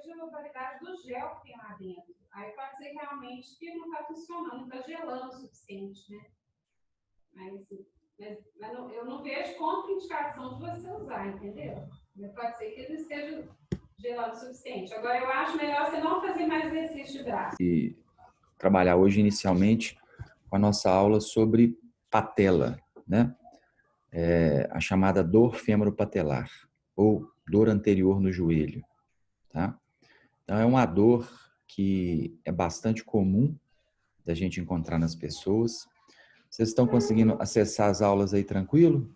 seja a variedade do gel que tem lá dentro. Aí pode ser realmente que não está funcionando, não está gelando o suficiente, né? Mas eu não vejo contraindicação de você usar, entendeu? Mas pode ser que ele esteja gelando o suficiente. Agora, eu acho melhor você não fazer mais exercício de braço. E trabalhar hoje inicialmente com a nossa aula sobre patela, né? A chamada dor fêmoro-patelar ou dor anterior no joelho, tá? Então é uma dor que é bastante comum da gente encontrar nas pessoas. Vocês estão conseguindo acessar as aulas aí tranquilo?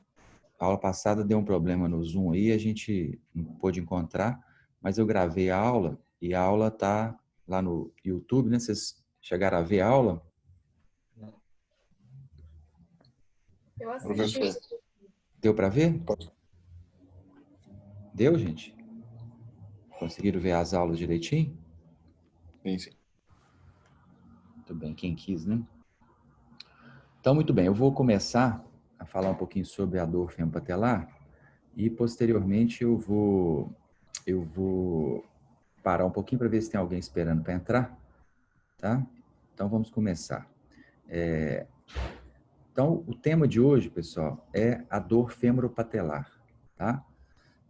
A aula passada deu um problema no Zoom aí, a gente não pôde encontrar, mas eu gravei a aula e a aula tá lá no YouTube, né? Vocês chegaram a ver a aula? Eu assisti. Deu para ver? Deu, gente? Conseguiram ver as aulas direitinho? Sim. Muito bem, quem quis, né? Então, muito bem, eu vou começar a falar um pouquinho sobre a dor fêmoro-patelar e, posteriormente, eu vou parar um pouquinho para ver se tem alguém esperando para entrar, tá? Então, vamos começar. Então, o tema de hoje, pessoal, é a dor fêmoro-patelar, tá?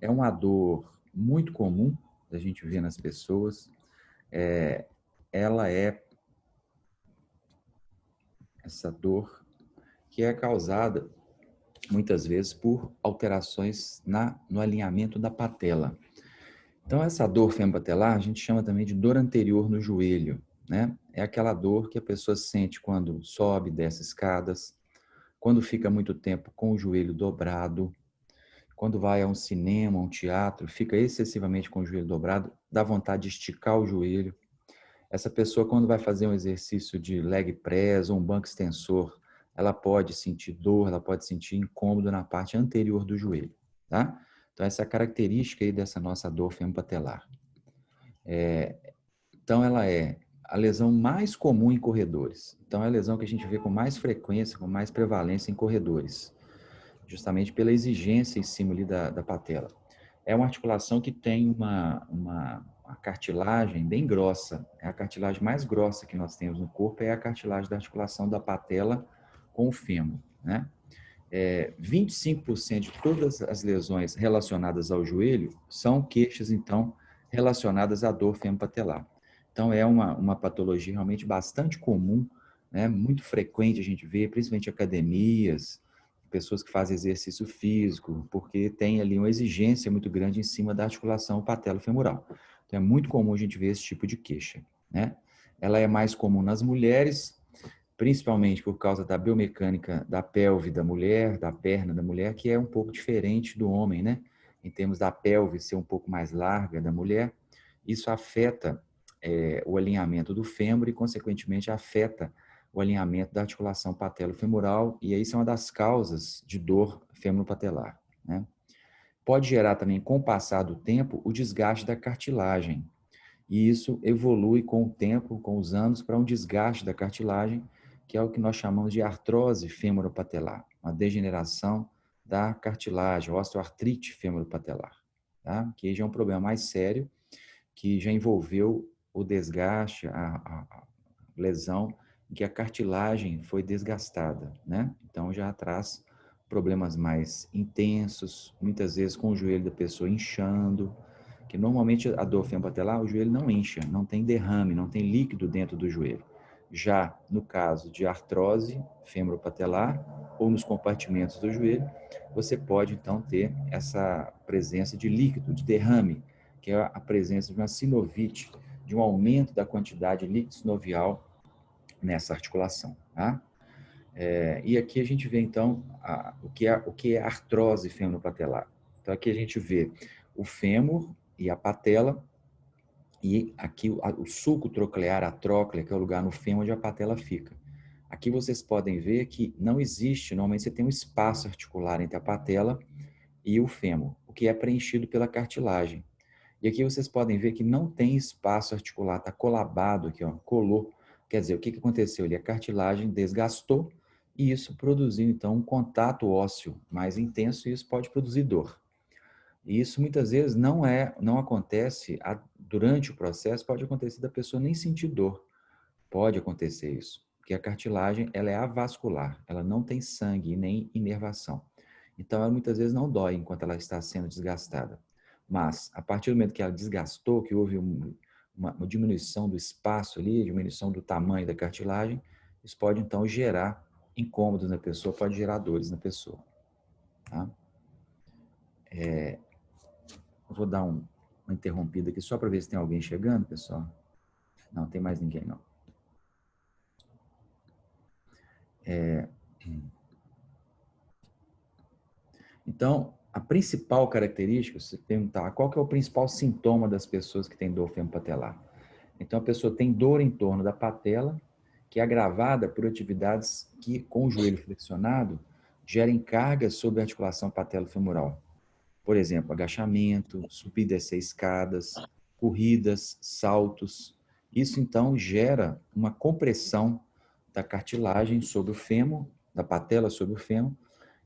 É uma dor muito comum da gente ver nas pessoas. Ela é essa dor que é causada muitas vezes por alterações no alinhamento da patela. Então, essa dor fêmoro-patelar a gente chama também de dor anterior no joelho, né? É aquela dor que a pessoa sente quando sobe, desce escadas, quando fica muito tempo com o joelho dobrado, quando vai a um cinema, um teatro, fica excessivamente com o joelho dobrado, dá vontade de esticar o joelho. Essa pessoa, quando vai fazer um exercício de leg press ou um banco extensor, ela pode sentir dor, ela pode sentir incômodo na parte anterior do joelho, tá? Então, essa é a característica aí dessa nossa dor fêmoro-patelar. Então, ela é a lesão mais comum em corredores. Então, é a lesão que a gente vê com mais frequência, com mais prevalência em corredores, justamente pela exigência em cima ali da patela. É uma articulação que tem uma cartilagem bem grossa. É a cartilagem mais grossa que nós temos no corpo, é a cartilagem da articulação da patela com o fêmur, né? 25% de todas as lesões relacionadas ao joelho são queixas, então, relacionadas à dor fêmoro-patelar. Então, é uma patologia realmente bastante comum, né? Muito frequente a gente vê, principalmente em academias, pessoas que fazem exercício físico, porque tem ali uma exigência muito grande em cima da articulação patelo-femoral. Então, é muito comum a gente ver esse tipo de queixa, né? Ela é mais comum nas mulheres, principalmente por causa da biomecânica da pelve da mulher, da perna da mulher, que é um pouco diferente do homem, né? Em termos da pelve ser um pouco mais larga da mulher, isso afeta o alinhamento do fêmur e, consequentemente, afeta o alinhamento da articulação patelo-femoral, e isso é uma das causas de dor fêmuro-patelar, né? Pode gerar também, com o passar do tempo, o desgaste da cartilagem, e isso evolui com o tempo, com os anos, para um desgaste da cartilagem, que é o que nós chamamos de artrose fêmuro-patelar, uma degeneração da cartilagem, osteoartrite fêmuro-patelar, tá? Que já é um problema mais sério, que já envolveu o desgaste, a lesão, em que a cartilagem foi desgastada, né? Então já traz problemas mais intensos, muitas vezes com o joelho da pessoa inchando, que normalmente a dor fêmoro-patelar, o joelho não incha, não tem derrame, não tem líquido dentro do joelho. Já no caso de artrose fêmoro-patelar ou nos compartimentos do joelho, você pode então ter essa presença de líquido, de derrame, que é a presença de uma sinovite, de um aumento da quantidade de líquido sinovial nessa articulação, tá? E aqui a gente vê então o que é artrose fêmoro-patelar. Então aqui a gente vê o fêmur e a patela, e aqui o sulco troclear, a tróclea, que é o lugar no fêmur onde a patela fica. Aqui vocês podem ver que não existe, normalmente você tem um espaço articular entre a patela e o fêmur, o que é preenchido pela cartilagem. E aqui vocês podem ver que não tem espaço articular, está colabado aqui, ó, colou. Quer dizer, o que aconteceu ali? A cartilagem desgastou e isso produziu, então, um contato ósseo mais intenso e isso pode produzir dor. E isso muitas vezes não acontece durante o processo, pode acontecer da pessoa nem sentir dor. Pode acontecer isso, porque a cartilagem ela é avascular, ela não tem sangue e nem inervação. Então, ela muitas vezes não dói enquanto ela está sendo desgastada. Mas, a partir do momento que ela desgastou, que houve uma diminuição do espaço ali, diminuição do tamanho da cartilagem, isso pode, então, gerar incômodos na pessoa, pode gerar dores na pessoa. Tá? Eu vou dar uma interrompida aqui só para ver se tem alguém chegando, pessoal. Não, tem mais ninguém, não. Então, a principal característica, se perguntar qual que é o principal sintoma das pessoas que têm dor femopatelar. Então, a pessoa tem dor em torno da patela, que é agravada por atividades que, com o joelho flexionado, gerem cargas sobre a articulação patelo-femoral. Por exemplo, agachamento, subir e descer escadas, corridas, saltos. Isso, então, gera uma compressão da cartilagem sobre o fêmur, da patela sobre o fêmur,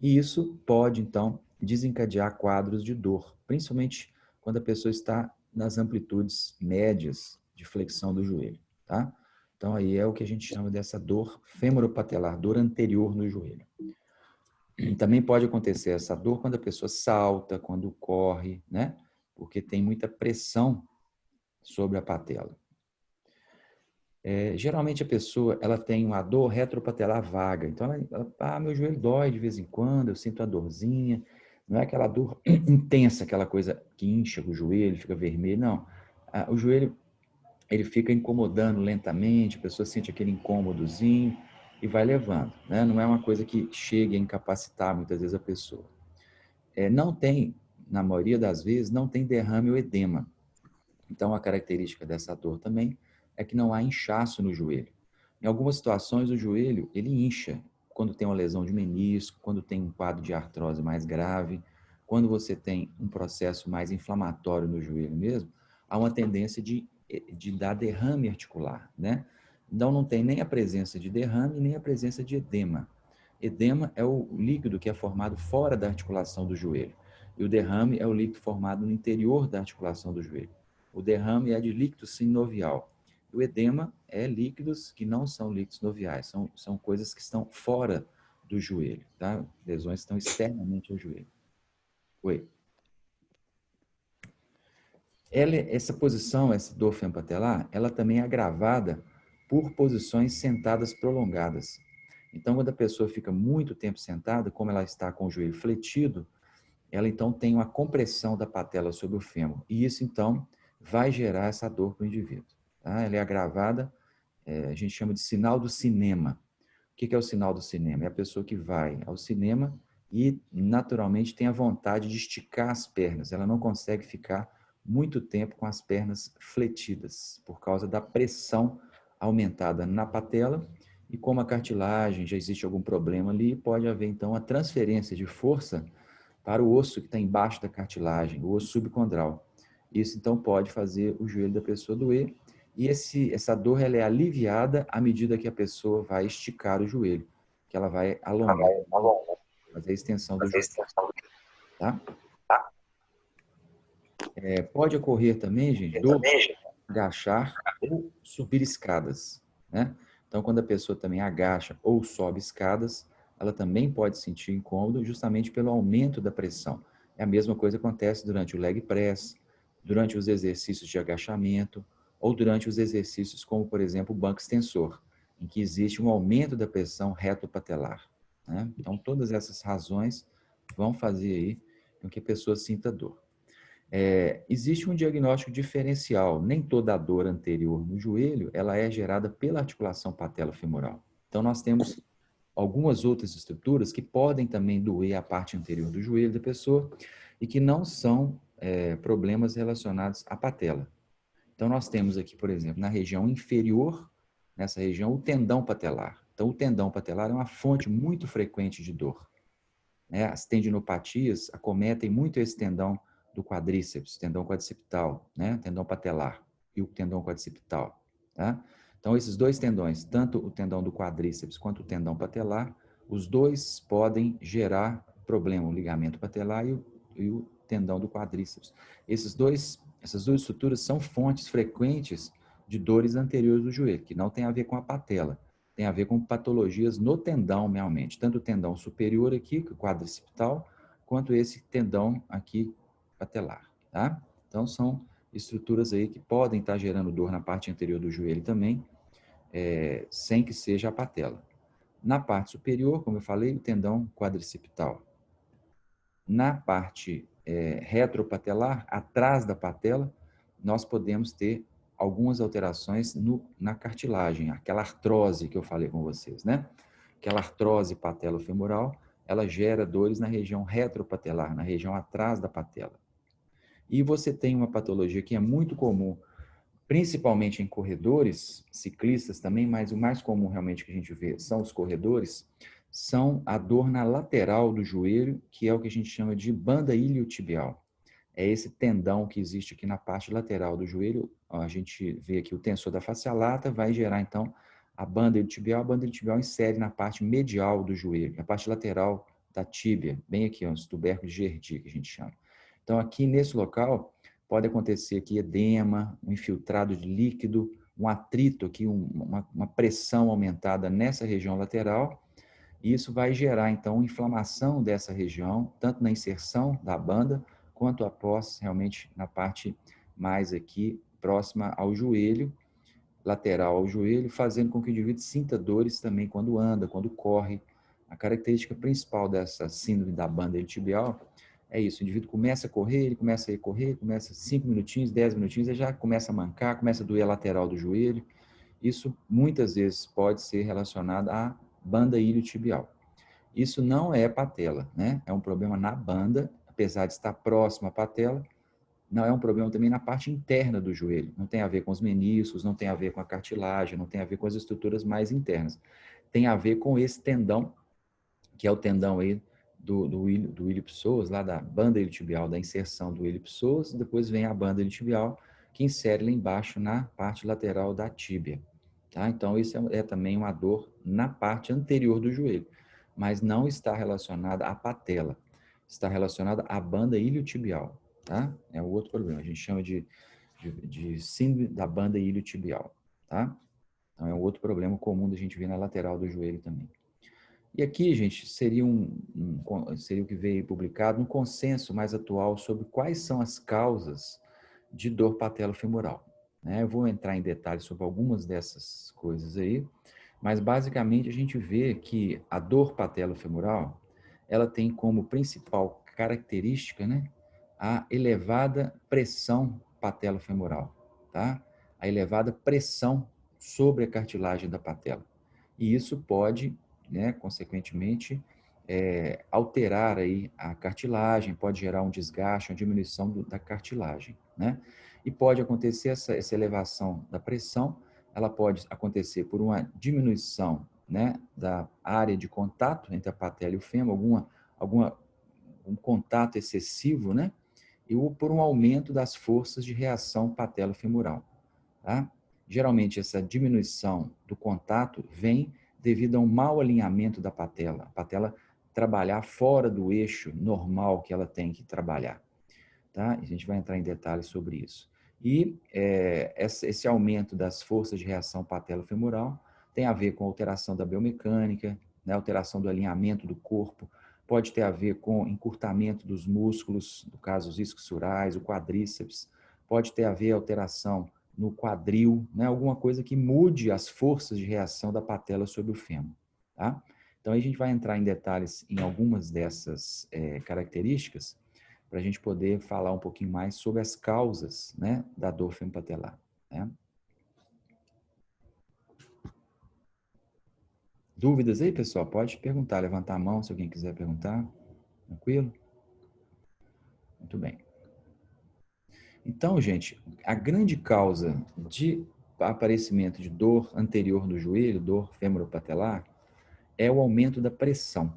e isso pode, então, desencadear quadros de dor, principalmente quando a pessoa está nas amplitudes médias de flexão do joelho, tá? Então, aí é o que a gente chama dessa dor femoropatelar, dor anterior no joelho. E também pode acontecer essa dor quando a pessoa salta, quando corre, né? Porque tem muita pressão sobre a patela. Geralmente a pessoa ela tem uma dor retropatelar vaga. Então, meu joelho dói de vez em quando, eu sinto a dorzinha. Não é aquela dor intensa, aquela coisa que incha o joelho, fica vermelho. Não. O joelho ele fica incomodando lentamente, a pessoa sente aquele incômodozinho e vai levando. Né? Não é uma coisa que chegue a incapacitar muitas vezes a pessoa. Não tem, na maioria das vezes, não tem derrame ou edema. Então, a característica dessa dor também é que não há inchaço no joelho. Em algumas situações, o joelho ele incha quando tem uma lesão de menisco, quando tem um quadro de artrose mais grave, quando você tem um processo mais inflamatório no joelho mesmo, há uma tendência de dar derrame articular, né? Então, não tem nem a presença de derrame, nem a presença de edema. Edema é o líquido que é formado fora da articulação do joelho. E o derrame é o líquido formado no interior da articulação do joelho. O derrame é de líquido sinovial. O edema é líquidos que não são líquidos sinoviais, são coisas que estão fora do joelho, tá? Lesões que estão externamente ao joelho. Oi. Essa posição, essa dor femopatelar, ela também é agravada por posições sentadas prolongadas. Então, quando a pessoa fica muito tempo sentada, como ela está com o joelho fletido, ela então tem uma compressão da patela sobre o fêmur. E isso, então, vai gerar essa dor para o indivíduo. Tá? Ela é agravada, a gente chama de sinal do cinema. O que é o sinal do cinema? É a pessoa que vai ao cinema e, naturalmente, tem a vontade de esticar as pernas. Ela não consegue ficar muito tempo com as pernas fletidas, por causa da pressão aumentada na patela. E como a cartilagem, já existe algum problema ali, pode haver, então, a transferência de força para o osso que está embaixo da cartilagem, o osso subcondral. Isso, então, pode fazer o joelho da pessoa doer. E essa dor ela é aliviada à medida que a pessoa vai esticar o joelho, que ela vai alongar, fazer a extensão do joelho. Tá? Pode ocorrer também, gente, dor agachar ou subir escadas. Né? Então, quando a pessoa também agacha ou sobe escadas, ela também pode sentir incômodo justamente pelo aumento da pressão. É a mesma coisa que acontece durante o leg press, durante os exercícios de agachamento ou durante os exercícios como, por exemplo, o banco extensor, em que existe um aumento da pressão retropatelar. Né? Então, todas essas razões vão fazer aí com que a pessoa sinta dor. Existe um diagnóstico diferencial. Nem toda a dor anterior no joelho ela é gerada pela articulação patelo-femoral. Então, nós temos algumas outras estruturas que podem também doer a parte anterior do joelho da pessoa e que não são problemas relacionados à patela. Então, nós temos aqui, por exemplo, na região inferior, nessa região, o tendão patelar. Então, o tendão patelar é uma fonte muito frequente de dor. As tendinopatias acometem muito esse tendão do quadríceps, tendão quadricepital, tendão patelar e o tendão quadricepital. Tá? Então, esses dois tendões, tanto o tendão do quadríceps quanto o tendão patelar, os dois podem gerar problema, o ligamento patelar e o tendão do quadríceps. Essas duas estruturas são fontes frequentes de dores anteriores do joelho, que não tem a ver com a patela, tem a ver com patologias no tendão, realmente, tanto o tendão superior aqui, que é o quadricipital, quanto esse tendão aqui patelar, tá? Então, são estruturas aí que podem estar gerando dor na parte anterior do joelho também, sem que seja a patela. Na parte superior, como eu falei, o tendão quadricipital. Na parte retropatelar, atrás da patela, nós podemos ter algumas alterações na cartilagem, aquela artrose que eu falei com vocês, né? Aquela artrose patelofemoral, ela gera dores na região retropatelar, na região atrás da patela. E você tem uma patologia que é muito comum, principalmente em corredores, ciclistas também, mas o mais comum realmente que a gente vê são os corredores, são a dor na lateral do joelho, que é o que a gente chama de banda iliotibial. É esse tendão que existe aqui na parte lateral do joelho. A gente vê aqui o tensor da face lata, vai gerar então a banda iliotibial insere na parte medial do joelho, na parte lateral da tíbia, bem aqui, os tubérculos de Gerdy, que a gente chama. Então aqui nesse local pode acontecer aqui edema, um infiltrado de líquido, um atrito aqui, uma pressão aumentada nessa região lateral, e isso vai gerar, então, inflamação dessa região, tanto na inserção da banda, quanto após, realmente, na parte mais aqui, próxima ao joelho, lateral ao joelho, fazendo com que o indivíduo sinta dores também quando anda, quando corre. A característica principal dessa síndrome da banda iliotibial é isso, o indivíduo começa a correr, ele começa a correr, começa 5 minutinhos, 10 minutinhos, ele já começa a mancar, começa a doer a lateral do joelho. Isso muitas vezes pode ser relacionado à banda iliotibial. Isso não é patela, né? É um problema na banda, apesar de estar próximo à patela, não é um problema também na parte interna do joelho. Não tem a ver com os meniscos, não tem a ver com a cartilagem, não tem a ver com as estruturas mais internas. Tem a ver com esse tendão, que é o tendão aí do ilho-psoas, lá da banda iliotibial, da inserção do ilho-psoas, depois vem a banda iliotibial, que insere lá embaixo na parte lateral da tíbia. Tá? Então, isso é também uma dor na parte anterior do joelho, mas não está relacionada à patela, está relacionada à banda iliotibial. Tá? É o outro problema, a gente chama de síndrome da banda iliotibial. Tá? Então, é um outro problema comum da gente ver na lateral do joelho também. E aqui, gente, seria seria o que veio publicado, um consenso mais atual sobre quais são as causas de dor patelofemoral. Eu vou entrar em detalhes sobre algumas dessas coisas aí, mas basicamente a gente vê que a dor patelofemoral, ela tem como principal característica, né, a elevada pressão patelofemoral, tá? A elevada pressão sobre a cartilagem da patela. E isso pode, né, consequentemente, alterar aí a cartilagem, pode gerar um desgaste, uma diminuição da cartilagem, né? E pode acontecer essa elevação da pressão, ela pode acontecer por uma diminuição, né, da área de contato entre a patela e o fêmur, um contato excessivo, né? E por um aumento das forças de reação patelofemoral, tá? Geralmente essa diminuição do contato vem devido a um mau alinhamento da patela. A patela trabalhar fora do eixo normal que ela tem que trabalhar. Tá? A gente vai entrar em detalhes sobre isso. E esse aumento das forças de reação patelofemoral tem a ver com alteração da biomecânica, né? Alteração do alinhamento do corpo, pode ter a ver com encurtamento dos músculos, no caso os isquiosurais, o quadríceps, pode ter a ver alteração no quadril, né? Alguma coisa que mude as forças de reação da patela sobre o fêmur. Tá? Então, aí a gente vai entrar em detalhes em algumas dessas características, para a gente poder falar um pouquinho mais sobre as causas, né, da dor femopatelar. Né? Dúvidas aí, pessoal? Pode perguntar, levantar a mão se alguém quiser perguntar. Tranquilo? Muito bem. Então, gente, a grande causa de aparecimento de dor anterior do joelho, dor femoropatelar, é o aumento da pressão,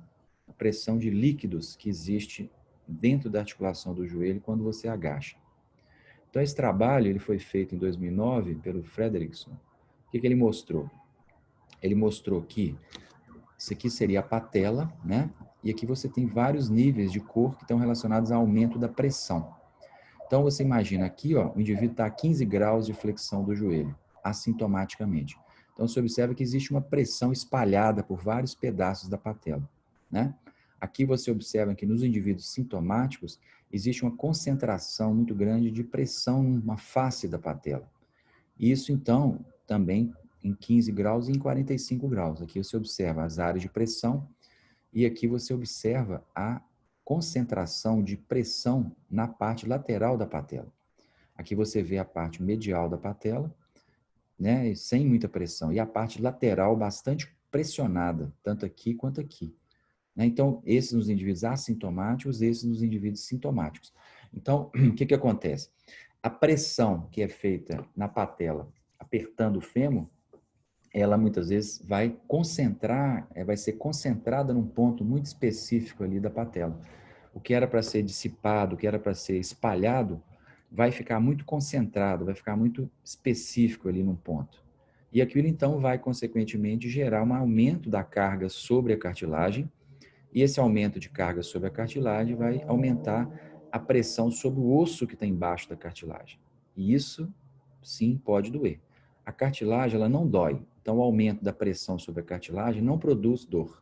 a pressão de líquidos que existe dentro da articulação do joelho quando você agacha. Então, esse trabalho ele foi feito em 2009 pelo Fredrickson. O que ele mostrou? Ele mostrou que isso aqui seria a patela, né? E aqui você tem vários níveis de cor que estão relacionados ao aumento da pressão. Então, você imagina aqui, ó, o indivíduo está a 15 graus de flexão do joelho, assintomaticamente. Então, você observa que existe uma pressão espalhada por vários pedaços da patela, né? Aqui você observa que nos indivíduos sintomáticos existe uma concentração muito grande de pressão numa face da patela. Isso, então, também em 15 graus e em 45 graus. Aqui você observa as áreas de pressão e aqui você observa a concentração de pressão na parte lateral da patela. Aqui você vê a parte medial da patela, né, sem muita pressão, e a parte lateral bastante pressionada, tanto aqui quanto aqui. Né? Então, esses nos indivíduos assintomáticos, esses nos indivíduos sintomáticos. Então, o que acontece? A pressão que é feita na patela, apertando o fêmur, ela muitas vezes vai concentrar, vai ser concentrada num ponto muito específico ali da patela. O que era para ser dissipado, o que era para ser espalhado, vai ficar muito concentrado, vai ficar muito específico ali num ponto. E aquilo então vai, consequentemente, gerar um aumento da carga sobre a cartilagem, e esse aumento de carga sobre a cartilagem vai aumentar a pressão sobre o osso que está embaixo da cartilagem. E isso, sim, pode doer. A cartilagem, ela não dói. Então, o aumento da pressão sobre a cartilagem não produz dor.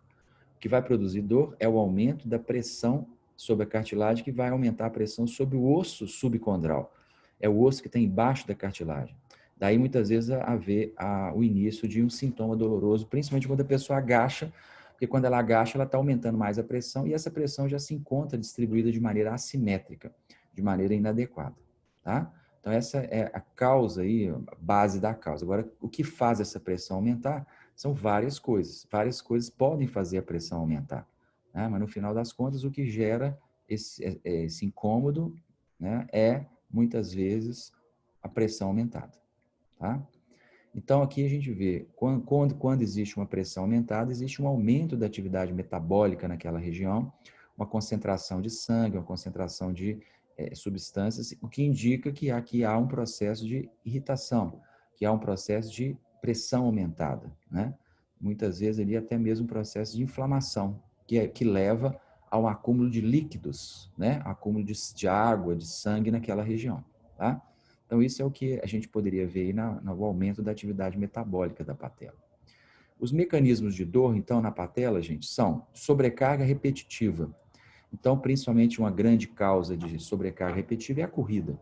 O que vai produzir dor é o aumento da pressão sobre a cartilagem, que vai aumentar a pressão sobre o osso subcondral. É o osso que está embaixo da cartilagem. Daí, muitas vezes, haver o início de um sintoma doloroso, principalmente quando a pessoa agacha, porque quando ela agacha, ela está aumentando mais a pressão e essa pressão já se encontra distribuída de maneira assimétrica, de maneira inadequada, tá? Então, essa é a causa aí, a base da causa. Agora, o que faz essa pressão aumentar são várias coisas. Várias coisas podem fazer a pressão aumentar, né? Mas, no final das contas, o que gera esse incômodo, né, é, muitas vezes, a pressão aumentada, tá? Então, aqui a gente vê, quando existe uma pressão aumentada, existe um aumento da atividade metabólica naquela região, uma concentração de sangue, uma concentração de substâncias, o que indica que aqui há um processo de irritação, que há um processo de pressão aumentada, né? Muitas vezes ali até mesmo um processo de inflamação, que leva ao acúmulo de líquidos, né? Acúmulo de água, de sangue naquela região, tá? Então, isso é o que a gente poderia ver aí no aumento da atividade metabólica da patela. Os mecanismos de dor, então, na patela, gente, são sobrecarga repetitiva. Então, principalmente uma grande causa de sobrecarga repetitiva é a corrida.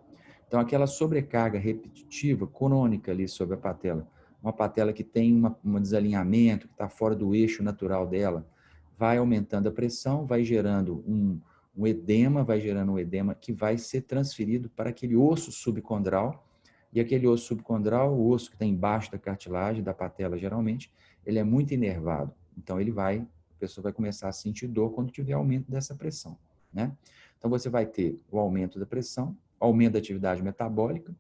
Então, aquela sobrecarga repetitiva, crônica ali sobre a patela, uma patela que tem um desalinhamento, que está fora do eixo natural dela, vai aumentando a pressão, vai gerando um edema, vai gerando um edema que vai ser transferido para aquele osso subcondral, e aquele osso subcondral, o osso que está embaixo da cartilagem, da patela geralmente, ele é muito inervado. Então, a pessoa vai começar a sentir dor quando tiver aumento dessa pressão, né? Então, você vai ter o aumento da pressão, aumento da atividade metabólica,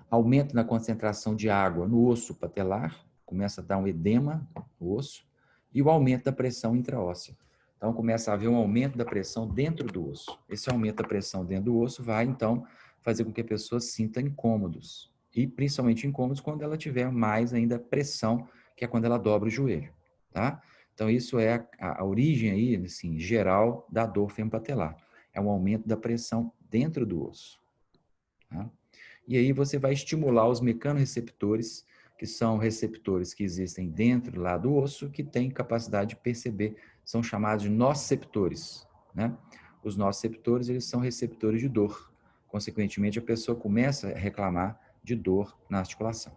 aumento na concentração de água no osso patelar, começa a dar um edema no osso, e o aumento da pressão intraóssea. Então, começa a haver um aumento da pressão dentro do osso. Esse aumento da pressão dentro do osso vai, então, fazer com que a pessoa sinta incômodos. E, principalmente, incômodos quando ela tiver mais ainda pressão, que é quando ela dobra o joelho, tá? Então, isso é a origem aí, assim, geral da dor femopatelar. É um aumento da pressão dentro do osso, tá? E aí você vai estimular os mecanorreceptores, que são receptores que existem dentro lá do osso, que têm capacidade de perceber, são chamados de nociceptores, né? Os nociceptores, eles são receptores de dor. Consequentemente, a pessoa começa a reclamar de dor na articulação.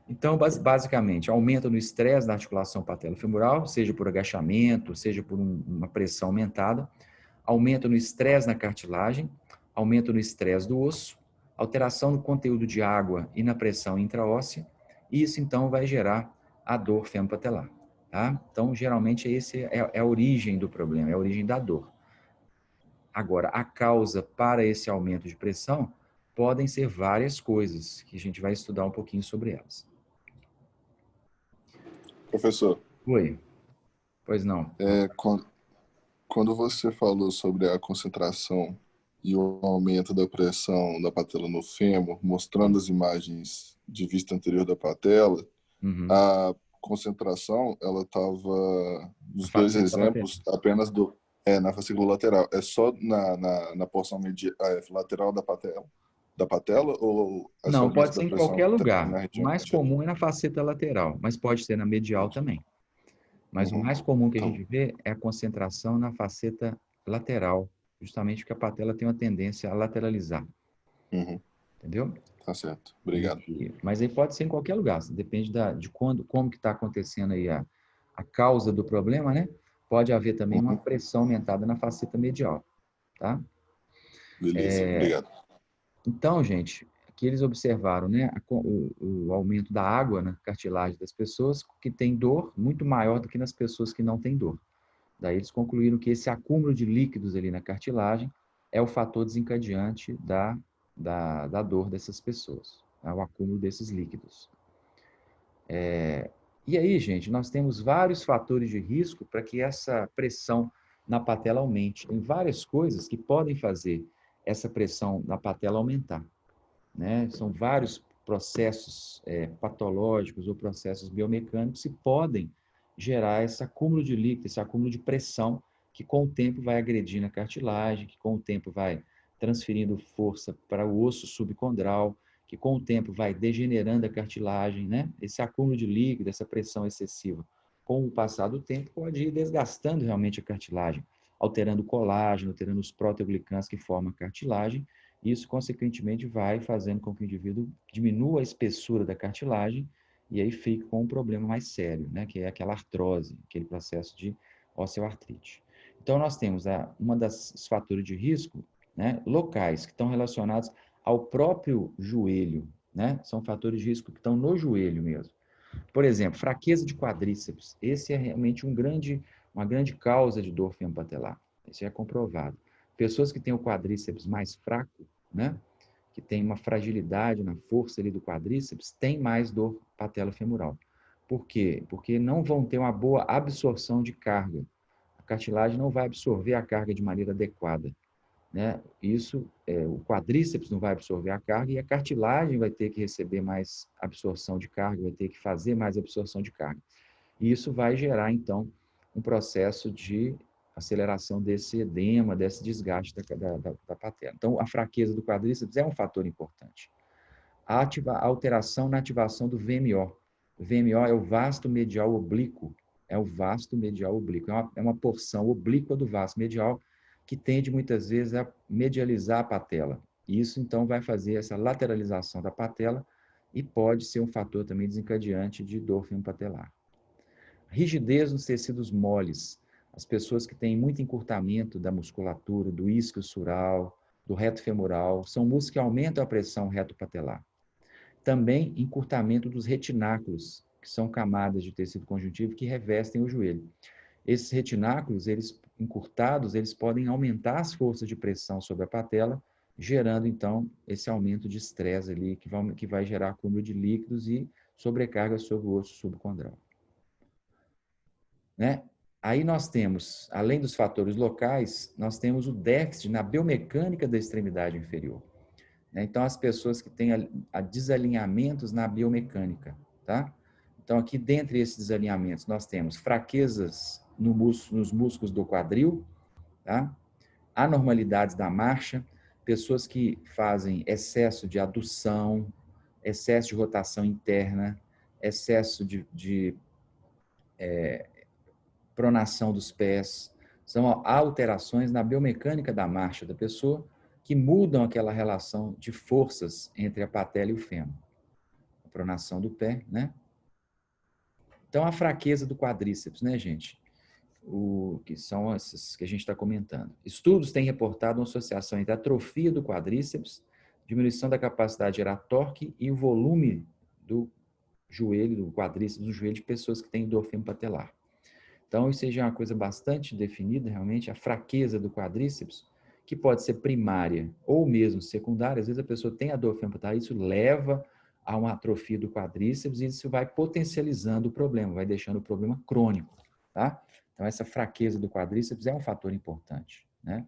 Então, basicamente, aumenta no estresse da articulação patelofemoral, seja por agachamento, seja por uma pressão aumentada, aumenta no estresse na cartilagem, aumenta no estresse do osso, alteração no conteúdo de água e na pressão intraóssea, e isso então vai gerar a dor femopatelar, tá? Então, geralmente, esse é a origem do problema, é a origem da dor. Agora, a causa para esse aumento de pressão podem ser várias coisas, que a gente vai estudar um pouquinho sobre elas. Professor. Oi. Pois não. Quando você falou sobre a concentração e o aumento da pressão da patela no fêmur, mostrando as imagens de vista anterior da patela, concentração, ela estava, nos A dois faceta exemplos, apenas na fascícula lateral. É só na porção lateral da patela, ou esse Não, aumento pode da ser em pressão qualquer também lugar. na O região mais medial? comum é na faceta lateral, mas pode ser na medial Entendi. também. Mas o Uhum. mais comum que a Então, gente vê é a concentração na faceta lateral, justamente porque a patela tem uma tendência a lateralizar, uhum, entendeu? tá certo. Obrigado. Mas aí pode ser em qualquer lugar, depende de quando, como que está acontecendo aí a causa do problema, né? Pode haver também uma Uhum. pressão aumentada na faceta medial, tá? Beleza, obrigado. Então, gente, aqui eles observaram, né, o aumento da água na cartilagem das pessoas que têm dor muito maior do que nas pessoas que não têm dor. Daí eles concluíram que esse acúmulo de líquidos ali na cartilagem é o fator desencadeante da dor dessas pessoas, tá? O acúmulo desses líquidos. E aí, gente, nós temos vários fatores de risco para que essa pressão na patela aumente. Tem várias coisas que podem fazer essa pressão na patela aumentar, né? São vários processos patológicos ou processos biomecânicos que podem gerar esse acúmulo de líquido, esse acúmulo de pressão, que com o tempo vai agredindo a cartilagem, que com o tempo vai transferindo força para o osso subcondral, que com o tempo vai degenerando a cartilagem, né? Esse acúmulo de líquido, essa pressão excessiva, com o passar do tempo, pode ir desgastando realmente a cartilagem, alterando o colágeno, alterando os proteoglicans que formam a cartilagem. Isso, consequentemente, vai fazendo com que o indivíduo diminua a espessura da cartilagem e aí fique com um problema mais sério, né? Que é aquela artrose, aquele processo de osteoartrite. Então, nós temos uma dos fatores de risco, né, locais que estão relacionados ao próprio joelho, né? São fatores de risco que estão no joelho mesmo. Por exemplo, fraqueza de quadríceps. Esse é realmente uma grande causa de dor fêmur-patelar. Isso é comprovado. Pessoas que têm o quadríceps mais fraco, né? Que tem uma fragilidade na força ali do quadríceps, têm mais dor patelofemoral. Por quê? Porque não vão ter uma boa absorção de carga. A cartilagem não vai absorver a carga de maneira adequada, né? Isso, o quadríceps não vai absorver a carga e a cartilagem vai ter que receber mais absorção de carga, vai ter que fazer mais absorção de carga. E isso vai gerar, então, um processo de aceleração desse edema, desse desgaste da patela. Então, a fraqueza do quadríceps é um fator importante. A alteração na ativação do VMO. O VMO é o vasto medial oblíquo. É o vasto medial oblíquo. É uma porção oblíqua do vasto medial que tende, muitas vezes, a medializar a patela. E isso, então, vai fazer essa lateralização da patela e pode ser um fator também desencadeante de dor fêmur-patelar. Rigidez nos tecidos moles. As pessoas que têm muito encurtamento da musculatura, do isquiosural, do reto femoral, são músculos que aumentam a pressão reto-patelar. Também encurtamento dos retináculos, que são camadas de tecido conjuntivo que revestem o joelho. Esses retináculos, eles encurtados, eles podem aumentar as forças de pressão sobre a patela, gerando, então, esse aumento de estresse ali, que vai gerar acúmulo de líquidos e sobrecarga sobre o osso subcondral. Né? Aí nós temos, além dos fatores locais, nós temos o déficit na biomecânica da extremidade inferior. Né? Então, as pessoas que têm desalinhamentos na biomecânica, tá? Então, aqui, dentre esses desalinhamentos, nós temos fraquezas nos músculos do quadril, tá? Anormalidades da marcha, pessoas que fazem excesso de adução, excesso de rotação interna, excesso de pronação dos pés, são alterações na biomecânica da marcha da pessoa que mudam aquela relação de forças entre a patela e o fêmur. A pronação do pé, né? Então, a fraqueza do quadríceps, né, gente? Que são essas que a gente está comentando. Estudos têm reportado uma associação entre a atrofia do quadríceps, diminuição da capacidade de gerar torque e o volume do joelho, do quadríceps, do joelho de pessoas que têm dor fêmur-patelar. Então, isso já é uma coisa bastante definida, realmente, a fraqueza do quadríceps, que pode ser primária ou mesmo secundária. Às vezes a pessoa tem a dor fêmur-patelar, isso leva a uma atrofia do quadríceps e isso vai potencializando o problema, vai deixando o problema crônico, tá? Então, essa fraqueza do quadríceps é um fator importante, né?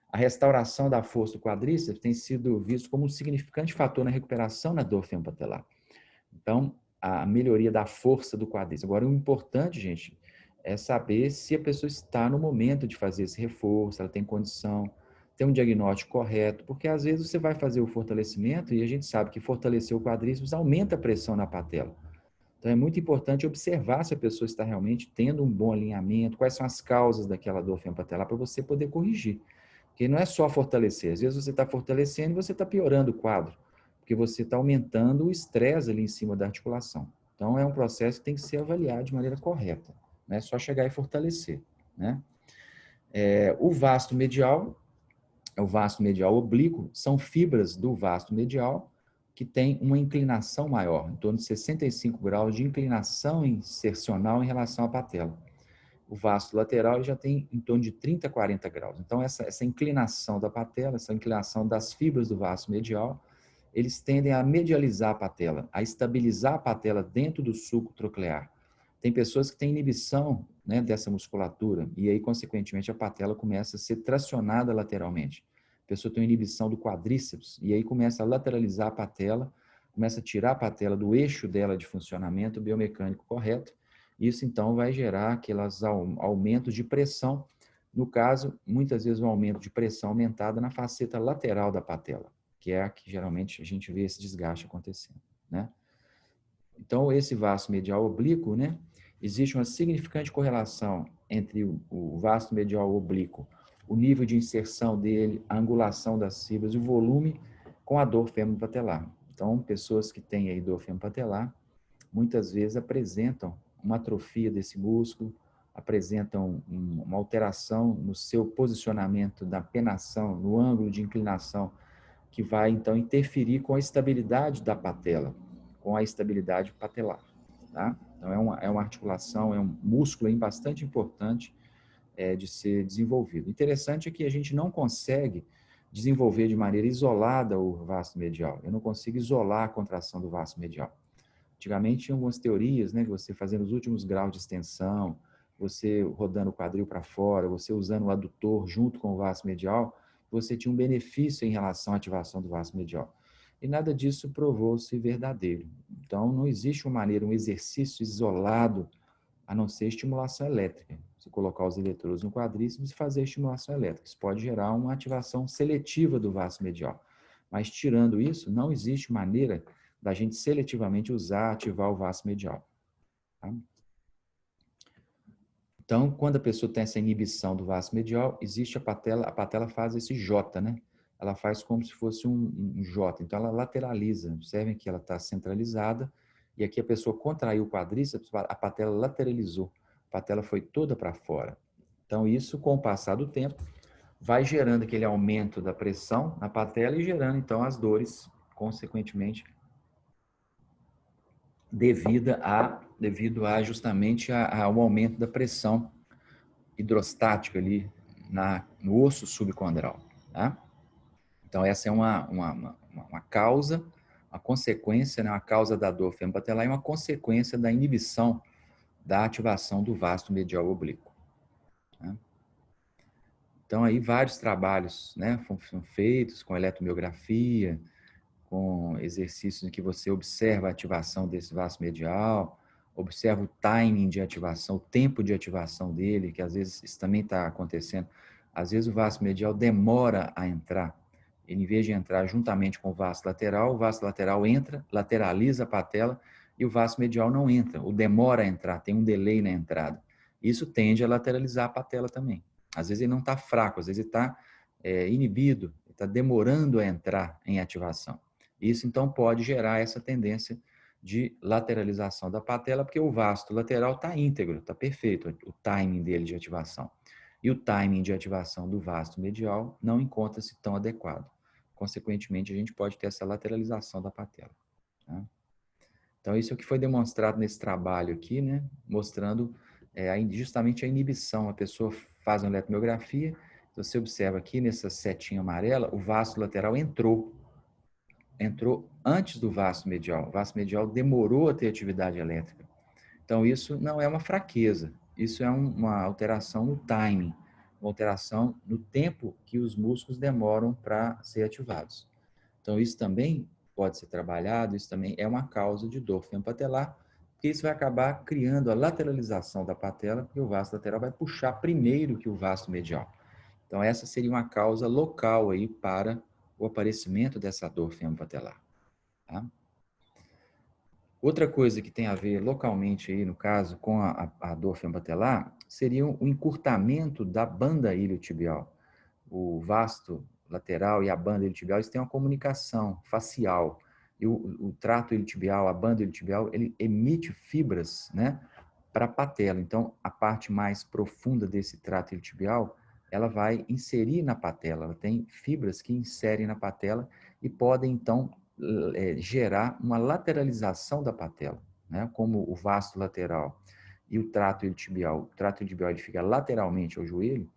A restauração da força do quadríceps tem sido visto como um significante fator na recuperação da dor fêmur-patelar. Então, a melhoria da força do quadríceps. Agora, o importante, gente, é saber se a pessoa está no momento de fazer esse reforço, ela tem condição, tem um diagnóstico correto, porque às vezes você vai fazer o fortalecimento e a gente sabe que fortalecer o quadríceps aumenta a pressão na patela. Então, é muito importante observar se a pessoa está realmente tendo um bom alinhamento, quais são as causas daquela dor fempatelar para você poder corrigir. Porque não é só fortalecer. Às vezes você está fortalecendo e você está piorando o quadro, porque você está aumentando o estresse ali em cima da articulação. Então, é um processo que tem que ser avaliado de maneira correta. Não é só chegar e fortalecer, né? O vasto medial oblíquo, são fibras do vasto medial que tem uma inclinação maior, em torno de 65 graus de inclinação insercional em relação à patela. O vasto lateral já tem em torno de 30 a 40 graus. Então, essa inclinação da patela, essa inclinação das fibras do vasto medial, eles tendem a medializar a patela, a estabilizar a patela dentro do sulco troclear. Tem pessoas que têm inibição, né, dessa musculatura e aí, consequentemente, a patela começa a ser tracionada lateralmente. A pessoa tem inibição do quadríceps e aí começa a lateralizar a patela, começa a tirar a patela do eixo dela de funcionamento biomecânico correto. Isso, então, vai gerar aqueles aumentos de pressão. No caso, muitas vezes um aumento de pressão aumentada na faceta lateral da patela, que é a que geralmente a gente vê esse desgaste acontecendo, né? Então, esse vasto medial oblíquo, né? Existe uma significante correlação entre o vasto medial oblíquo, o nível de inserção dele, a angulação das fibras e o volume com a dor femopatelar. Então, pessoas que têm aí dor femopatelar, muitas vezes apresentam uma atrofia desse músculo, apresentam uma alteração no seu posicionamento da penação, no ângulo de inclinação, que vai, então, interferir com a estabilidade da patela, com a estabilidade patelar, tá? Então, é uma articulação, é um músculo aí bastante importante de ser desenvolvido. Interessante é que a gente não consegue desenvolver de maneira isolada o vasto medial. Eu não consigo isolar a contração do vasto medial. Antigamente tinha algumas teorias, né, que você fazendo os últimos graus de extensão, você rodando o quadril para fora, você usando o adutor junto com o vasto medial, você tinha um benefício em relação à ativação do vasto medial. E nada disso provou-se verdadeiro. Então, não existe uma maneira, um exercício isolado, a não ser estimulação elétrica. Você colocar os eletrodos no quadríceps e fazer estimulação elétrica. Isso pode gerar uma ativação seletiva do vasto medial. Mas, tirando isso, não existe maneira da gente seletivamente usar, ativar o vasto medial. Tá? Então, quando a pessoa tem essa inibição do vasto medial, existe a patela faz esse J, né? Ela faz como se fosse um J, então ela lateraliza. Observem que ela está centralizada e aqui a pessoa contraiu o quadríceps, a patela lateralizou, a patela foi toda para fora. Então, isso, com o passar do tempo, vai gerando aquele aumento da pressão na patela e gerando, então, as dores, consequentemente, devido a justamente ao aumento da pressão hidrostática ali no osso subcondral, tá? Então, essa é uma causa, uma consequência, né? Uma causa da dor femopatelar e uma consequência da inibição da ativação do vasto medial oblíquo. Tá? Então, aí vários trabalhos, né, são feitos com eletromiografia, com exercícios em que você observa a ativação desse vasto medial, observa o timing de ativação, o tempo de ativação dele, que às vezes isso também está acontecendo. Às vezes o vasto medial demora a entrar. Ele, em vez de entrar juntamente com o vasto lateral entra, lateraliza a patela e o vasto medial não entra, ou demora a entrar, tem um delay na entrada. Isso tende a lateralizar a patela também. Às vezes ele não está fraco, às vezes ele está inibido, está demorando a entrar em ativação. Isso, então, pode gerar essa tendência de lateralização da patela, porque o vasto lateral está íntegro, está perfeito, o timing dele de ativação. E o timing de ativação do vasto medial não encontra-se tão adequado. Consequentemente, a gente pode ter essa lateralização da patela. Tá? Então, isso é o que foi demonstrado nesse trabalho aqui, né? Mostrando justamente a inibição. A pessoa faz uma eletromiografia, você observa aqui nessa setinha amarela, o vasto lateral entrou antes do vasto medial. O vasto medial demorou a ter atividade elétrica. Então, isso não é uma fraqueza. Isso é uma alteração no timing, uma alteração no tempo que os músculos demoram para ser ativados. Então, isso também pode ser trabalhado, isso também é uma causa de dor fêmur-patelar, porque isso vai acabar criando a lateralização da patela, porque o vasto lateral vai puxar primeiro que o vasto medial. Então, essa seria uma causa local aí para o aparecimento dessa dor fêmur-patelar. Tá? Outra coisa que tem a ver localmente aí, no caso, com a dor fêmur-patelar, seria o encurtamento da banda iliotibial. O vasto lateral e a banda iliotibial, eles têm uma comunicação facial. E o trato iliotibial, a banda iliotibial, ele emite fibras, né, para a patela. Então, a parte mais profunda desse trato iliotibial, ela vai inserir na patela. Ela tem fibras que inserem na patela e podem, então, gerar uma lateralização da patela, né? Como o vasto lateral e o trato iliotibial ele fica lateralmente ao joelho,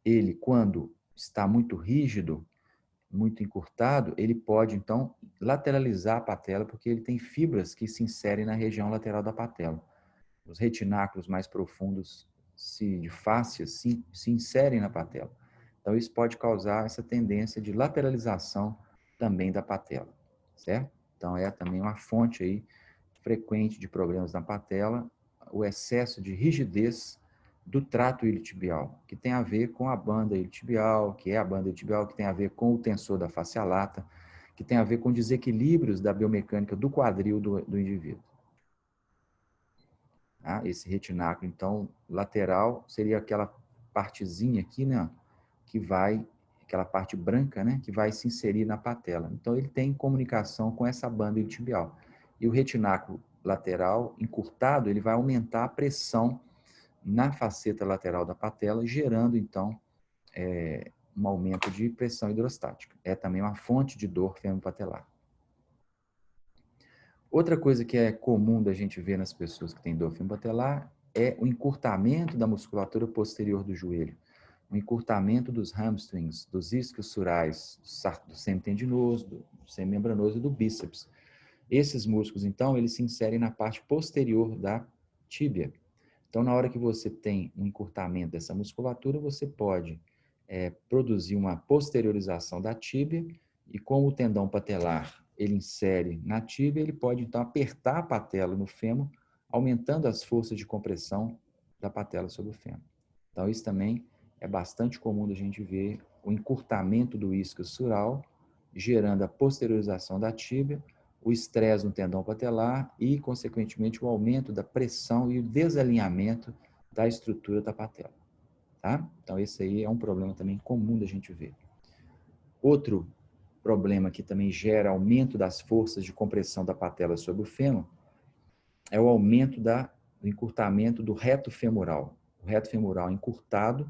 ele, quando está muito rígido, muito encurtado, ele pode, então, lateralizar a patela, porque ele tem fibras que se inserem na região lateral da patela. Os retináculos mais profundos de fáscias se inserem na patela. Então, isso pode causar essa tendência de lateralização também da patela, certo? Então, é também uma fonte aí frequente de problemas na patela, o excesso de rigidez do trato iliotibial, que tem a ver com a banda iliotibial, que é a banda iliotibial, que tem a ver com o tensor da face lata, que tem a ver com desequilíbrios da biomecânica do quadril do indivíduo. Tá? Esse retináculo, então, lateral, seria aquela partezinha aqui, né, que vai, aquela parte branca, né, que vai se inserir na patela. Então, ele tem comunicação com essa banda iliotibial. E o retináculo lateral encurtado, ele vai aumentar a pressão na faceta lateral da patela, gerando, então, um aumento de pressão hidrostática. É também uma fonte de dor fêmur-patelar. Outra coisa que é comum da gente ver nas pessoas que têm dor fêmur-patelar é o encurtamento da musculatura posterior do joelho, o encurtamento dos hamstrings, dos isquiosurais, do semitendinoso, do semimembranoso e do bíceps. Esses músculos, então, eles se inserem na parte posterior da tíbia. Então, na hora que você tem um encurtamento dessa musculatura, você pode produzir uma posteriorização da tíbia e, como o tendão patelar ele insere na tíbia, ele pode, então, apertar a patela no fêmur, aumentando as forças de compressão da patela sobre o fêmur. Então, isso também é bastante comum da gente ver o encurtamento do isquio sural, gerando a posteriorização da tíbia, o estresse no tendão patelar e, consequentemente, o aumento da pressão e o desalinhamento da estrutura da patela. Tá? Então, esse aí é um problema também comum da gente ver. Outro problema que também gera aumento das forças de compressão da patela sobre o fêmur é o aumento do encurtamento do reto femoral. O reto femoral encurtado,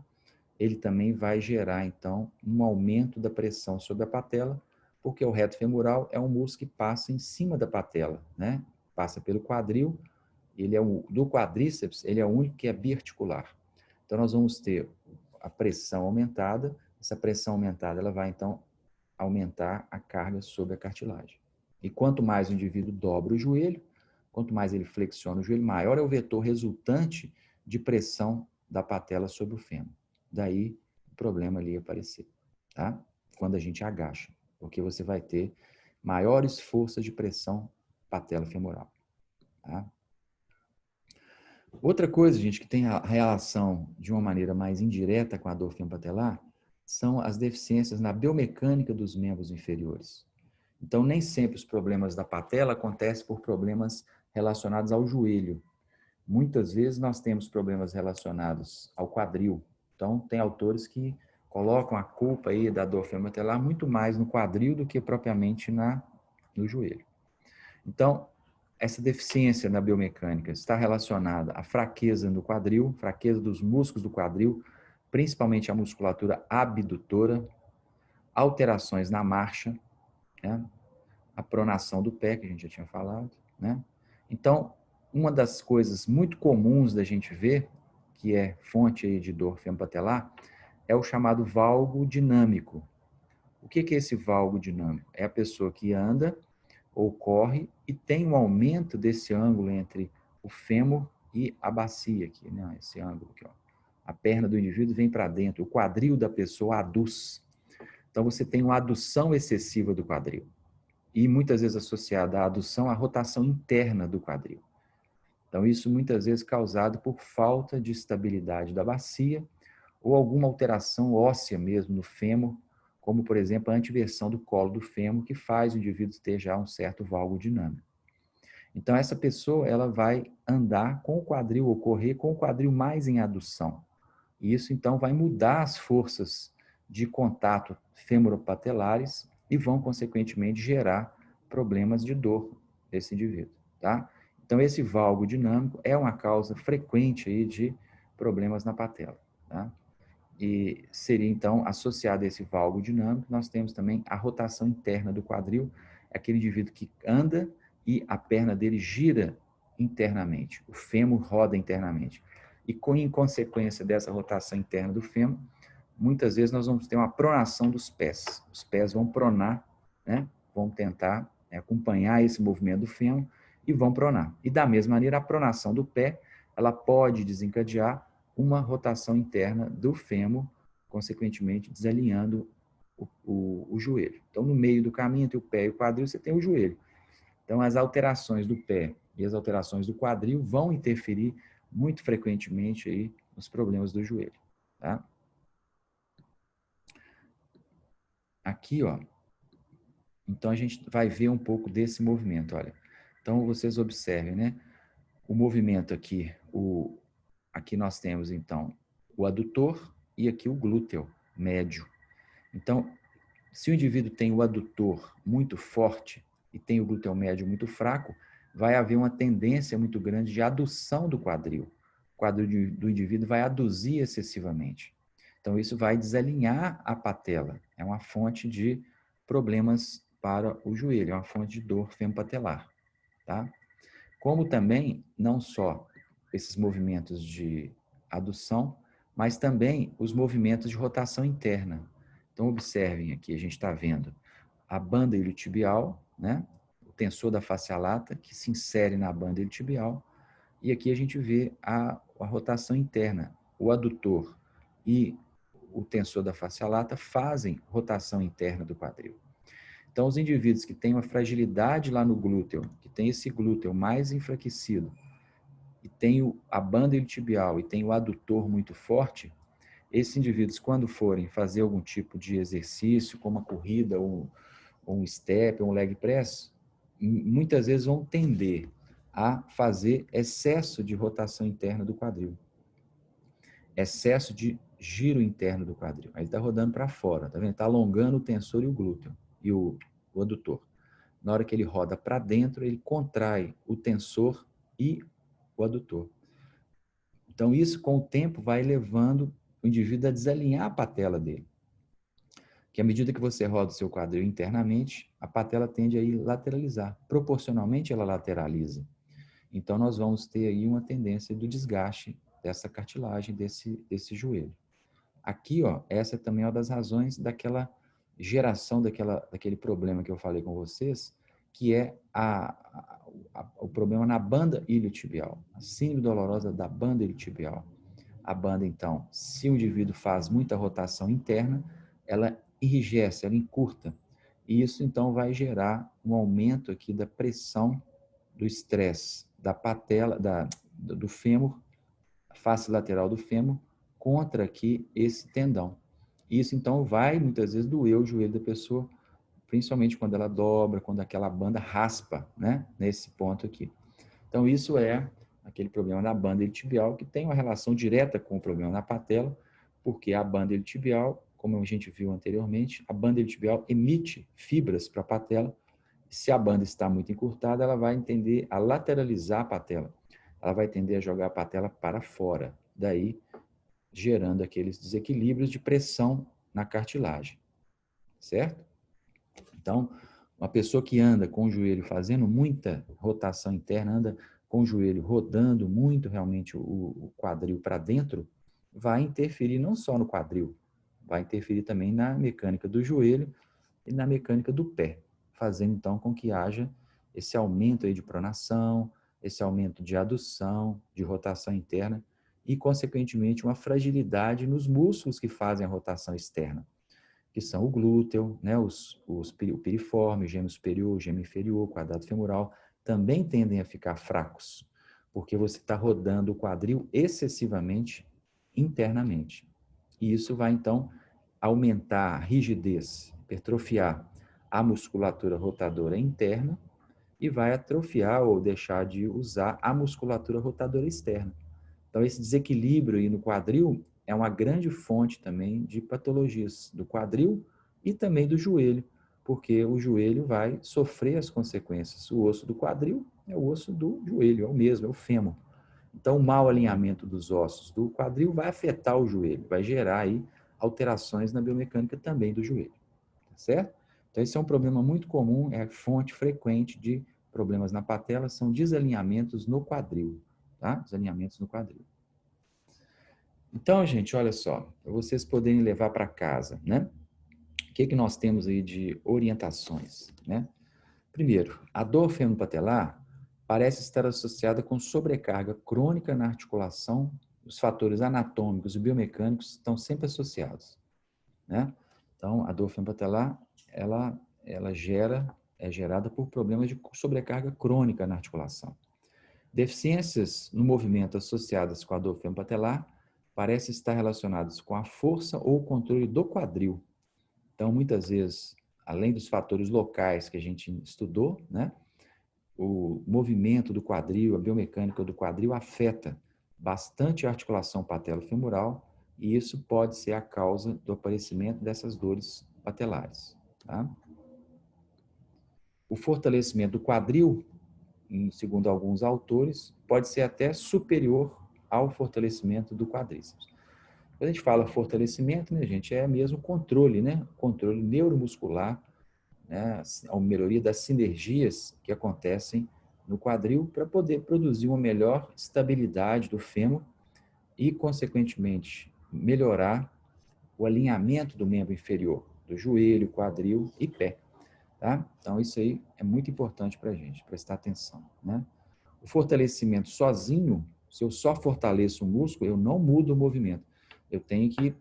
ele também vai gerar, então, um aumento da pressão sobre a patela, porque o reto femoral é um músculo que passa em cima da patela, né? Passa pelo quadril, ele do quadríceps, ele é o único que é biarticular. Então, nós vamos ter a pressão aumentada, essa pressão aumentada, ela vai, então, aumentar a carga sobre a cartilagem. E quanto mais o indivíduo dobra o joelho, quanto mais ele flexiona o joelho, maior é o vetor resultante de pressão da patela sobre o fêmur. Daí o problema ali aparecer, tá? Quando a gente agacha, porque você vai ter maiores forças de pressão patela-femoral, tá? Outra coisa, gente, que tem a relação de uma maneira mais indireta com a dor fêmur-patelar são as deficiências na biomecânica dos membros inferiores. Então, nem sempre os problemas da patela acontecem por problemas relacionados ao joelho. Muitas vezes nós temos problemas relacionados ao quadril. Então, tem autores que colocam a culpa aí da dor fêmur-patelar muito mais no quadril do que propriamente no joelho. Então, essa deficiência na biomecânica está relacionada à fraqueza no quadril, fraqueza dos músculos do quadril, principalmente a musculatura abdutora, alterações na marcha, né? A pronação do pé, que a gente já tinha falado, né? Então, uma das coisas muito comuns da gente ver, que é fonte aí de dor fêmur-patelar, é o chamado valgo dinâmico. O que é esse valgo dinâmico? É a pessoa que anda ou corre e tem um aumento desse ângulo entre o fêmur e a bacia aqui, né? Esse ângulo aqui, ó. A perna do indivíduo vem para dentro, o quadril da pessoa aduz. Então, você tem uma adução excessiva do quadril. e muitas vezes associada à adução, à rotação interna do quadril. Então, isso muitas vezes causado por falta de estabilidade da bacia ou alguma alteração óssea mesmo no fêmur, como, por exemplo, a antiversão do colo do fêmur, que faz o indivíduo ter já um certo valgo dinâmico. Então, essa pessoa ela vai andar com o quadril, ou correr com o quadril mais em adução. E isso, então, vai mudar as forças de contato femoropatelares e vão, consequentemente, gerar problemas de dor desse indivíduo, tá? Então, esse valgo dinâmico é uma causa frequente aí de problemas na patela, tá? E seria, então, associado a esse valgo dinâmico, nós temos também a rotação interna do quadril, aquele indivíduo que anda e a perna dele gira internamente, o fêmur roda internamente. E, em consequência dessa rotação interna do fêmur, muitas vezes nós vamos ter uma pronação dos pés. Os pés vão pronar, né? Vão tentar acompanhar esse movimento do fêmur e vão pronar. E da mesma maneira, a pronação do pé, ela pode desencadear uma rotação interna do fêmur, consequentemente desalinhando o joelho. Então, no meio do caminho entre o pé e o quadril, você tem o joelho. Então, as alterações do pé e as alterações do quadril vão interferir muito frequentemente aí nos problemas do joelho, tá? Aqui, ó, então a gente vai ver um pouco desse movimento, olha. Então, vocês observem, né? O movimento aqui, aqui nós temos, então, o adutor e aqui o glúteo médio. Então, se o indivíduo tem o adutor muito forte e tem o glúteo médio muito fraco, vai haver uma tendência muito grande de adução do quadril. O quadril do indivíduo vai aduzir excessivamente. Então, isso vai desalinhar a patela. É uma fonte de problemas para o joelho, é uma fonte de dor femopatelar, tá? Como também, não só esses movimentos de adução, mas também os movimentos de rotação interna. Então, observem aqui, a gente está vendo a banda iliotibial, né? O tensor da face lata, que se insere na banda iliotibial, e aqui a gente vê a rotação interna. O adutor e o tensor da face lata fazem rotação interna do quadril. Então, os indivíduos que têm uma fragilidade lá no glúteo, que tem esse glúteo mais enfraquecido, e tem a banda iliotibial e tem o adutor muito forte, esses indivíduos, quando forem fazer algum tipo de exercício, como a corrida, ou um step, ou um leg press, muitas vezes vão tender a fazer excesso de rotação interna do quadril. Excesso de giro interno do quadril. Aí ele está rodando para fora, tá vendo? Está alongando o tensor e o glúteo, e o adutor. Na hora que ele roda para dentro, ele contrai o tensor e o adutor. Então, isso, com o tempo, vai levando o indivíduo a desalinhar a patela dele. Que à medida que você roda o seu quadril internamente, a patela tende a ir lateralizar. Proporcionalmente, ela lateraliza. Então, nós vamos ter aí uma tendência do desgaste dessa cartilagem, desse joelho. Aqui, ó, essa também é uma das razões daquela geração daquele problema que eu falei com vocês, que é o problema na banda iliotibial, a síndrome dolorosa da banda iliotibial. A banda, então, se o indivíduo faz muita rotação interna, ela enrijece, ela encurta. E isso, então, vai gerar um aumento aqui da pressão do estresse da patela, do fêmur, face lateral do fêmur, contra aqui esse tendão. Isso, então, vai, muitas vezes, doer o joelho da pessoa, principalmente quando ela dobra, quando aquela banda raspa, né? Nesse ponto aqui. Então, isso é aquele problema da banda iliotibial, que tem uma relação direta com o problema na patela, porque a banda iliotibial, como a gente viu anteriormente, a banda iliotibial emite fibras para a patela. Se a banda está muito encurtada, ela vai tender a lateralizar a patela. Ela vai tender a jogar a patela para fora. Daí, gerando aqueles desequilíbrios de pressão na cartilagem. Certo? Então, uma pessoa que anda com o joelho fazendo muita rotação interna, anda com o joelho rodando muito realmente o quadril para dentro, vai interferir não só no quadril, vai interferir também na mecânica do joelho e na mecânica do pé, fazendo então com que haja esse aumento aí de pronação, esse aumento de adução, de rotação interna e, consequentemente, uma fragilidade nos músculos que fazem a rotação externa. que são o glúteo, né, o piriforme, o gêmeo superior, o gêmeo inferior, o quadrado femoral, também tendem a ficar fracos, porque você está rodando o quadril excessivamente internamente. E isso vai, então, aumentar a rigidez, hipertrofiar a musculatura rotadora interna e vai atrofiar ou deixar de usar a musculatura rotadora externa. Então, esse desequilíbrio aí no quadril é uma grande fonte também de patologias do quadril e também do joelho, porque o joelho vai sofrer as consequências. O osso do quadril é o osso do joelho, é o mesmo, é o fêmur. Então, o mau alinhamento dos ossos do quadril vai afetar o joelho, vai gerar aí alterações na biomecânica também do joelho, tá certo? Então, esse é um problema muito comum, é fonte frequente de problemas na patela, são desalinhamentos no quadril, tá? Desalinhamentos no quadril. Então, gente, olha só, para vocês poderem levar para casa, né? O que nós temos aí de orientações, né? Primeiro, a dor femopatelar parece estar associada com sobrecarga crônica na articulação. Os fatores anatômicos e biomecânicos estão sempre associados, né? Então, a dor femopatelar, ela é gerada por problemas de sobrecarga crônica na articulação. Deficiências no movimento associadas com a dor femopatelar parecem estar relacionadas com a força ou controle do quadril. Então, muitas vezes, além dos fatores locais que a gente estudou, né, o movimento do quadril, a biomecânica do quadril afeta bastante a articulação patelofemoral e isso pode ser a causa do aparecimento dessas dores patelares. Tá? O fortalecimento do quadril, segundo alguns autores, pode ser até superior ao fortalecimento do quadríceps. Quando a gente fala fortalecimento, né, gente, é mesmo controle, né? Controle neuromuscular, né? A melhoria das sinergias que acontecem no quadril para poder produzir uma melhor estabilidade do fêmur e, consequentemente, melhorar o alinhamento do membro inferior, do joelho, quadril e pé. Tá? Então, isso aí é muito importante para a gente, prestar atenção, né? O fortalecimento sozinho, se eu só fortaleço o músculo, eu não mudo o movimento. Eu tenho que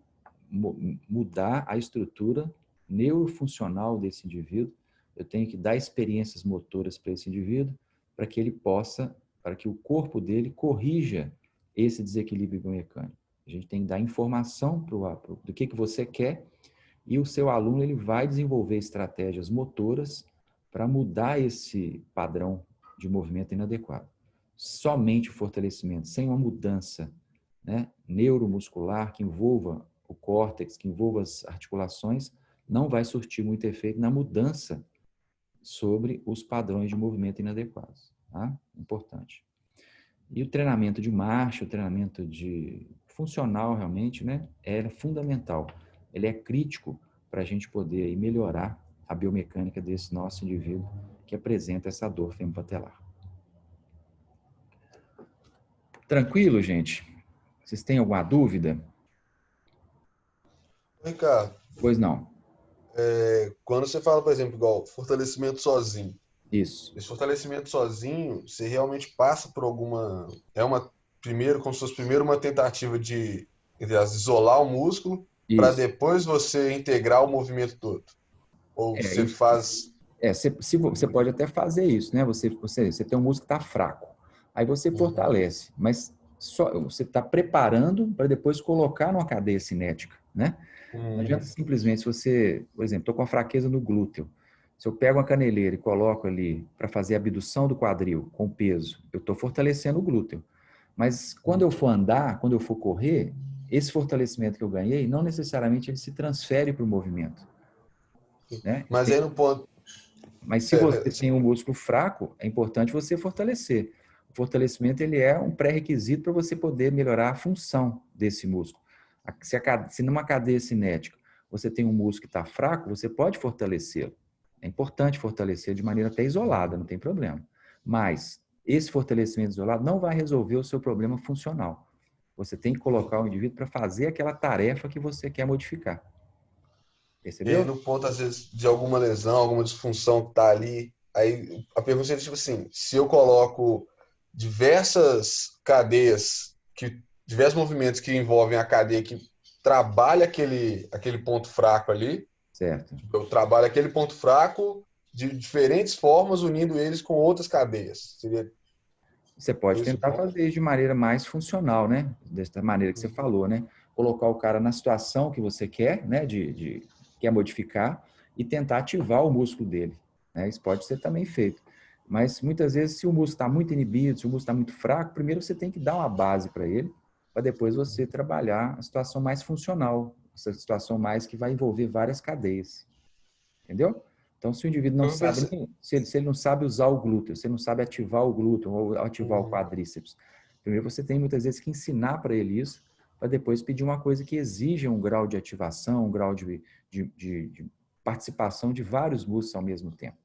mudar a estrutura neurofuncional desse indivíduo, eu tenho que dar experiências motoras para esse indivíduo, para que ele possa, para que o corpo dele corrija esse desequilíbrio biomecânico. A gente tem que dar informação do que você quer e o seu aluno ele vai desenvolver estratégias motoras para mudar esse padrão de movimento inadequado. Somente o fortalecimento, sem uma mudança, né, neuromuscular que envolva o córtex, que envolva as articulações, não vai surtir muito efeito na mudança sobre os padrões de movimento inadequados. Tá? Importante. E o treinamento de marcha, o treinamento funcional realmente, né, é fundamental. Ele é crítico para a gente poder aí melhorar a biomecânica desse nosso indivíduo que apresenta essa dor femopatelar. Tranquilo, gente? Vocês têm alguma dúvida? Ricardo, Pois não. quando você fala, por exemplo, igual fortalecimento sozinho, Isso. esse fortalecimento sozinho, você realmente passa por alguma... como se fosse primeiro uma tentativa de, entre aspas, isolar o músculo para Isso. depois você integrar o movimento todo. Ou você Isso. faz... Você pode até fazer isso, né? Você tem um músculo que está fraco. Aí você fortalece, mas você está preparando para depois colocar numa cadeia cinética, né? Não adianta simplesmente se você, por exemplo, estou com a fraqueza no glúteo. Se eu pego uma caneleira e coloco ali para fazer a abdução do quadril com peso, eu estou fortalecendo o glúteo. Mas quando eu for andar, quando eu for correr, esse fortalecimento que eu ganhei, não necessariamente ele se transfere para o movimento. Né? Mas aí no ponto... Mas se você tem um músculo fraco, é importante você fortalecer. O fortalecimento ele é um pré-requisito para você poder melhorar a função desse músculo. Se numa cadeia cinética você tem um músculo que está fraco, você pode fortalecê-lo. É importante fortalecer de maneira até isolada, não tem problema. Mas esse fortalecimento isolado não vai resolver o seu problema funcional. Você tem que colocar o indivíduo para fazer aquela tarefa que você quer modificar. Percebeu? E aí no ponto, às vezes, de alguma lesão, alguma disfunção que está ali, aí a pergunta seria, tipo assim, se eu coloco diversas cadeias, diversos movimentos que envolvem a cadeia que trabalha aquele ponto fraco ali, Certo. Eu trabalho aquele ponto fraco de diferentes formas, unindo eles com outras cadeias. Seria Você pode esse o tentar ponto? fazer isso de maneira mais funcional, né? Dessa maneira que você falou, né? Colocar o cara na situação que você quer, né? Quer modificar e tentar ativar o músculo dele, né? Isso pode ser também feito. Mas muitas vezes, se o músculo está muito inibido, se o músculo está muito fraco, primeiro você tem que dar uma base para ele, para depois você trabalhar a situação mais funcional, essa situação mais que vai envolver várias cadeias. Entendeu? Então, se o indivíduo não Eu sabe, pensei. se ele não sabe usar o glúteo, se ele não sabe ativar o glúteo ou ativar o Uhum. quadríceps, primeiro você tem muitas vezes que ensinar para ele isso, para depois pedir uma coisa que exija um grau de ativação, um grau de participação de vários músculos ao mesmo tempo.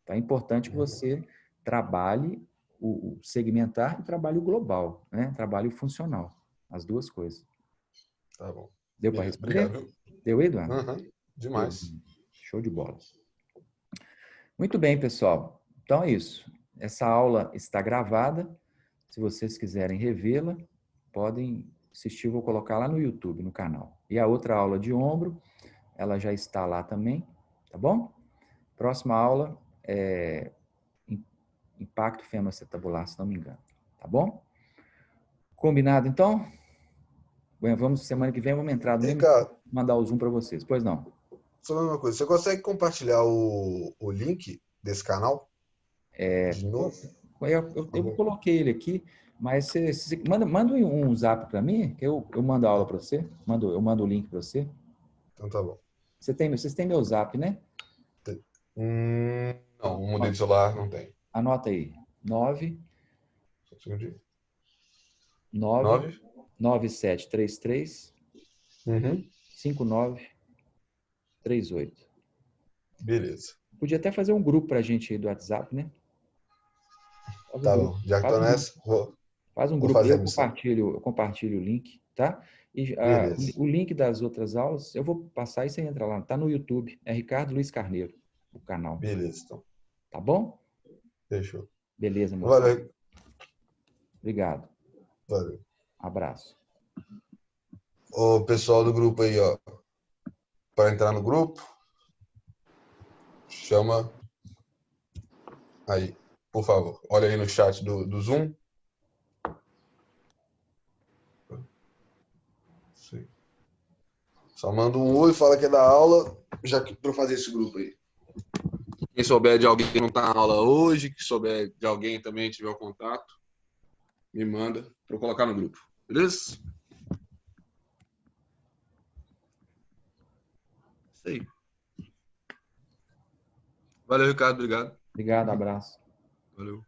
Então, é importante que você trabalhe o segmentar e trabalhe o global, né? Trabalhe o funcional, as duas coisas. Tá bom. Deu para Beleza. responder? Obrigado. Deu, Eduardo? Uhum. Demais. Show de bola. Muito bem, pessoal. Então é isso. Essa aula está gravada. Se vocês quiserem revê-la, podem assistir. Vou colocar lá no YouTube, no canal. E a outra aula de ombro, ela já está lá também, tá bom? Próxima aula é impacto femoroacetabular, se não me engano. Tá bom? Combinado, então? Bem, vamos, semana que vem, vamos entrar no mesmo, Ricardo, mandar o Zoom para vocês. Pois não. só uma coisa. Você consegue compartilhar o link desse canal? De novo? Eu coloquei ele aqui, mas manda um zap para mim, que eu mando a aula para você, eu mando o link para você. Então tá bom. Vocês têm meu zap, né? Não, o modelo de celular não tem. Anota aí. 9 Só um segundinho. 9 9? 9733 Uhum. 5938. Beleza. Podia até fazer um grupo para a gente aí do WhatsApp, né? Faz um Tá grupo. bom. Já que tô nessa, Faz um vou grupo aí, fazer a missão. eu compartilho o link, tá? E Beleza. o link das outras aulas, eu vou passar e você entra lá. Tá no YouTube. É Ricardo Luiz Carneiro, o canal. Beleza, então. Tá bom? Fechou. Beleza, moça. Valeu. Obrigado. Valeu. Abraço. Ô, pessoal do grupo aí, ó. Para entrar no grupo, chama aí, por favor. Olha aí no chat do Zoom. Sim. Só manda um oi, fala que é da aula, já que para fazer esse grupo aí. Quem souber de alguém que não está na aula hoje, que souber de alguém também tiver o contato, me manda para eu colocar no grupo. Beleza? Isso aí. Valeu, Ricardo. Obrigado. Obrigado, abraço. Valeu.